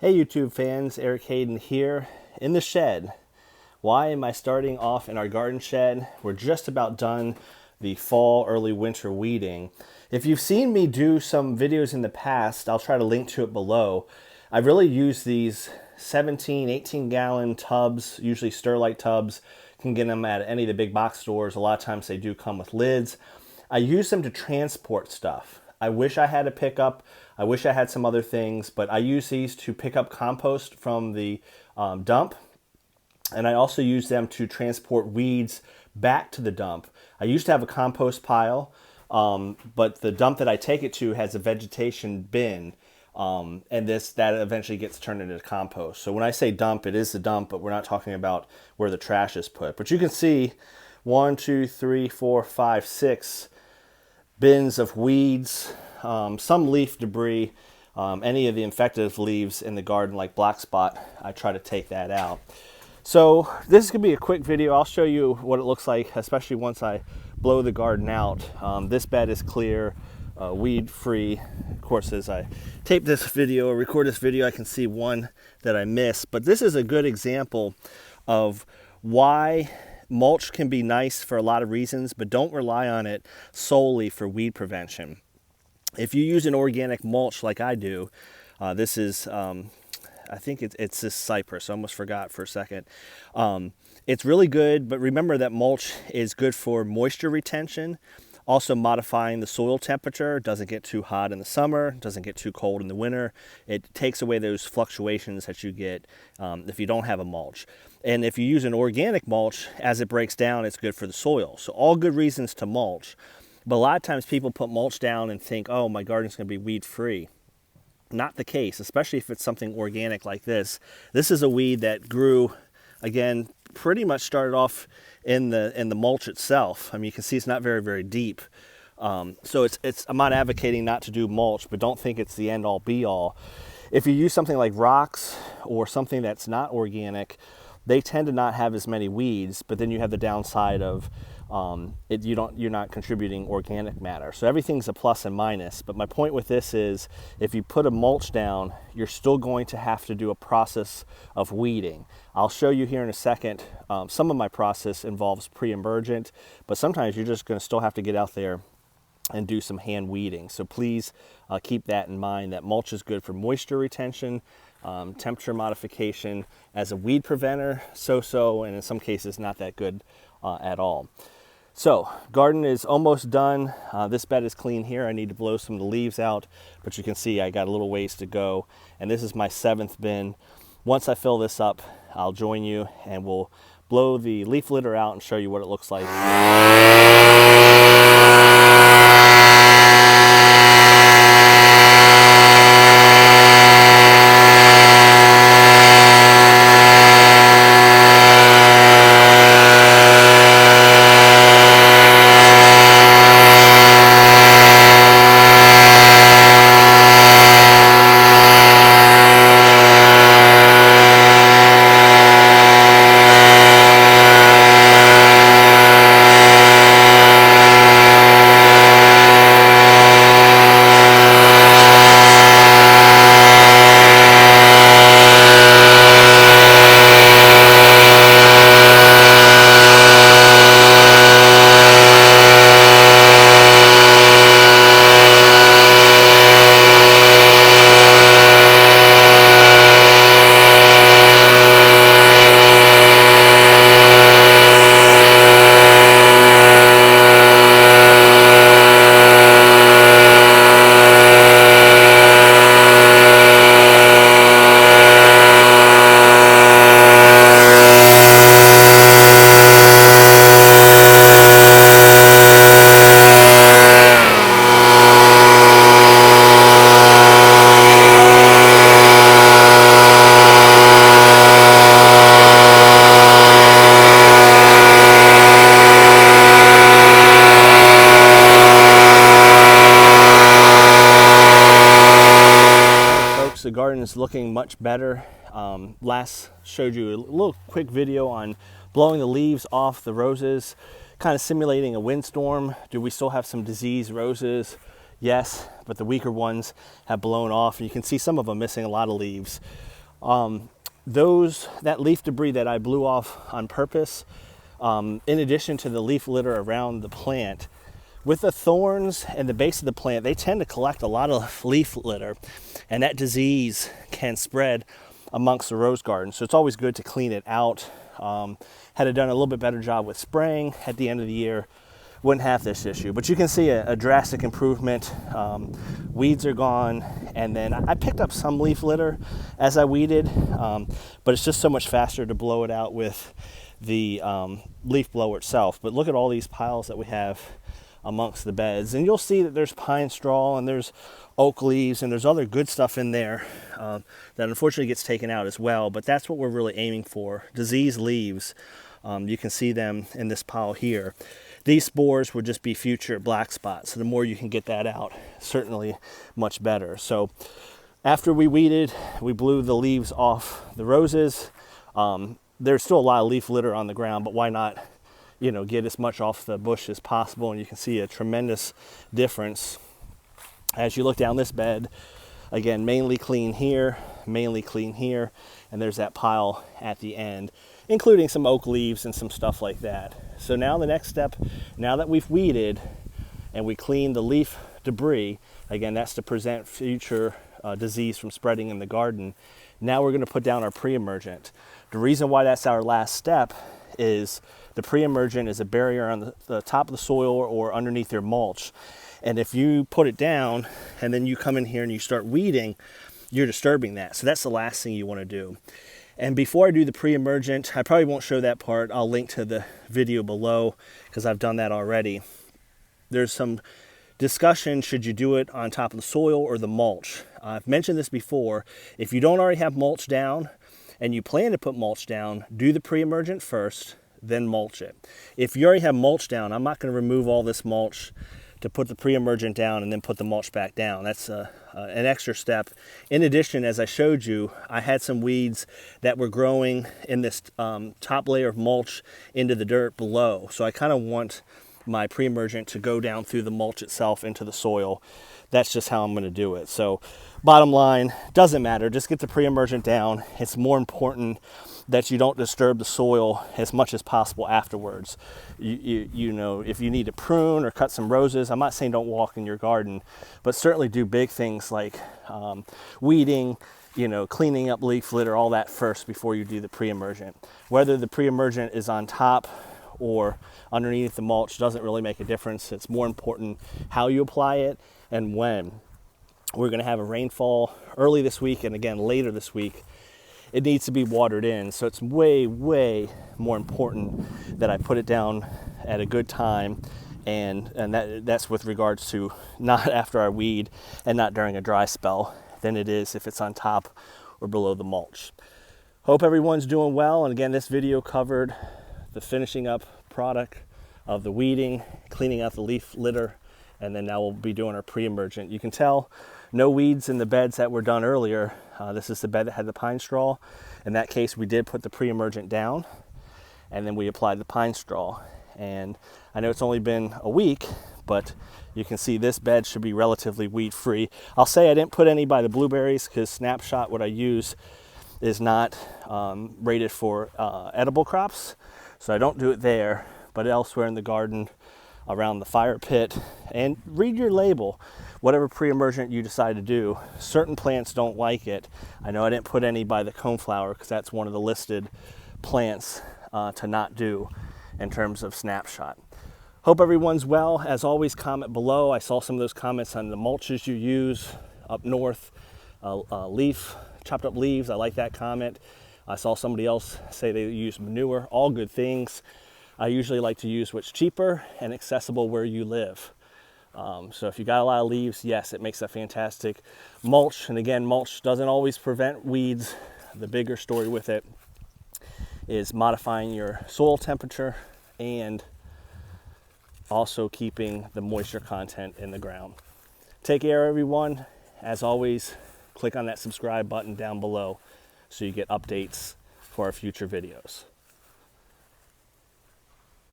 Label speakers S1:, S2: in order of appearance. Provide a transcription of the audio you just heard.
S1: Hey YouTube fans, Eric Hayden here in the shed. Why am I starting off in our garden shed? We're just about done the fall, early winter weeding. If you've seen me do some videos in the past, I'll try to link to it below. I really use these 17, 18 gallon tubs, usually Sterlite tubs. You can get them at any of the big box stores. A lot of times they do come with lids. I use them to transport stuff. I wish I had a pickup. I wish I had some other things, but I use these to pick up compost from the dump. And I also use them to transport weeds back to the dump. I used to have a compost pile, but the dump that I take it to has a vegetation bin. And that eventually gets turned into compost. So when I say dump, it is the dump, but we're not talking about where the trash is put. But you can see 1, 2, 3, 4, 5, 6 bins of weeds, some leaf debris, any of the infected leaves in the garden like black spot. I try to take that out. So this is going to be a quick video. I'll show you what it looks like, especially once I blow the garden out. This bed is clear, weed free. Of course, as I tape this video or record this video, I can see one that I missed, but this is a good example of why mulch can be nice for a lot of reasons, but don't rely on it solely for weed prevention. If you use an organic mulch like I do, this is, I think it's this cypress. I almost forgot for a second. It's really good, but remember that mulch is good for moisture retention, also modifying the soil temperature. Doesn't get too hot in the summer, doesn't get too cold in the winter. It takes away those fluctuations that you get if you don't have a mulch. And if you use an organic mulch, as it breaks down, it's good for the soil. So all good reasons to mulch. But a lot of times people put mulch down and think, oh, my garden's going to be weed free. Not the case, especially if it's something organic like this. This is a weed that grew, again, pretty much started off in the mulch itself. I mean, you can see it's not very, very deep. So I'm not advocating not to do mulch, but don't think it's the end all be all. If you use something like rocks or something that's not organic, they tend to not have as many weeds, but then you have the downside of you're not contributing organic matter. So everything's a plus and minus. But my point with this is, if you put a mulch down, you're still going to have to do a process of weeding. I'll show you here in a second. Some of my process involves pre-emergent, but sometimes you're just going to still have to get out there and do some hand weeding. So please keep that in mind, that mulch is good for moisture retention, temperature modification, as a weed preventer, so-so, and in some cases not that good at all. So garden is almost done. This bed is clean here. I need to blow some of the leaves out, but you can see I got a little ways to go. And this is my 7th bin. Once I fill this up, I'll join you and we'll blow the leaf litter out and show you what it looks like. The garden is looking much better. Last showed you a little quick video on blowing the leaves off the roses, kind of simulating a windstorm. Do we still have some diseased roses? Yes, but the weaker ones have blown off. And you can see some of them missing a lot of leaves. That leaf debris that I blew off on purpose, in addition to the leaf litter around the plant, with the thorns and the base of the plant, they tend to collect a lot of leaf litter, and that disease can spread amongst the rose garden. So it's always good to clean it out. Had I done a little bit better job with spraying at the end of the year, wouldn't have this issue. But you can see a drastic improvement. Weeds are gone, and then I picked up some leaf litter as I weeded, but it's just so much faster to blow it out with the leaf blower itself. But look at all these piles that we have amongst the beds, and you'll see that there's pine straw and there's oak leaves and there's other good stuff in there that unfortunately gets taken out as well. But that's what we're really aiming for: diseased leaves. You can see them in this pile here. These spores would just be future black spots, so the more you can get that out, certainly much better. So after we weeded, we blew the leaves off the roses. There's still a lot of leaf litter on the ground, but why not, get as much off the bush as possible? And you can see a tremendous difference as you look down this bed. Again, mainly clean here, and there's that pile at the end, including some oak leaves and some stuff like that. So now the next step, now that we've weeded and we cleaned the leaf debris, again, that's to prevent future disease from spreading in the garden. Now we're going to put down our pre-emergent. The reason why that's our last step is the pre-emergent is a barrier on the top of the soil or underneath your mulch. And if you put it down and then you come in here and you start weeding, you're disturbing that. So that's the last thing you want to do. And before I do the pre-emergent, I probably won't show that part. I'll link to the video below because I've done that already. There's some discussion, should you do it on top of the soil or the mulch? I've mentioned this before. If you don't already have mulch down and you plan to put mulch down, do the pre-emergent first, then mulch it. If you already have mulch down, I'm not going to remove all this mulch to put the pre-emergent down and then put the mulch back down. That's an extra step. In addition, as I showed you, I had some weeds that were growing in this top layer of mulch into the dirt below. So I kind of want my pre-emergent to go down through the mulch itself into the soil. That's just how I'm going to do it. So bottom line, doesn't matter. Just get the pre-emergent down. It's more important that you don't disturb the soil as much as possible afterwards. You know, if you need to prune or cut some roses, I'm not saying don't walk in your garden, but certainly do big things like weeding, cleaning up leaf litter, all that first before you do the pre-emergent. Whether the pre-emergent is on top or underneath the mulch doesn't really make a difference. It's more important how you apply it and when. We're going to have a rainfall early this week and again later this week. It needs to be watered in, so it's way, way more important that I put it down at a good time, and that's with regards to not after I weed and not during a dry spell than it is if it's on top or below the mulch. Hope everyone's doing well, and again, this video covered the finishing up product of the weeding, cleaning out the leaf litter, and then now we'll be doing our pre-emergent. You can tell no weeds in the beds that were done earlier. This is the bed that had the pine straw. In that case, we did put the pre-emergent down, and then we applied the pine straw. And I know it's only been a week, but you can see this bed should be relatively weed-free. I'll say I didn't put any by the blueberries because Snapshot, what I use, is not rated for edible crops. So I don't do it there, but elsewhere in the garden, around the fire pit. And read your label, whatever pre-emergent you decide to do. Certain plants don't like it. I know I didn't put any by the coneflower because that's one of the listed plants to not do in terms of Snapshot. Hope everyone's well. As always, comment below. I saw some of those comments on the mulches you use up north. Chopped up leaves, I like that comment. I saw somebody else say they use manure, all good things. I usually like to use what's cheaper and accessible where you live. So if you got a lot of leaves, yes, it makes a fantastic mulch. And again, mulch doesn't always prevent weeds. The bigger story with it is modifying your soil temperature and also keeping the moisture content in the ground. Take care, everyone. As always, click on that subscribe button down below so you get updates for our future videos.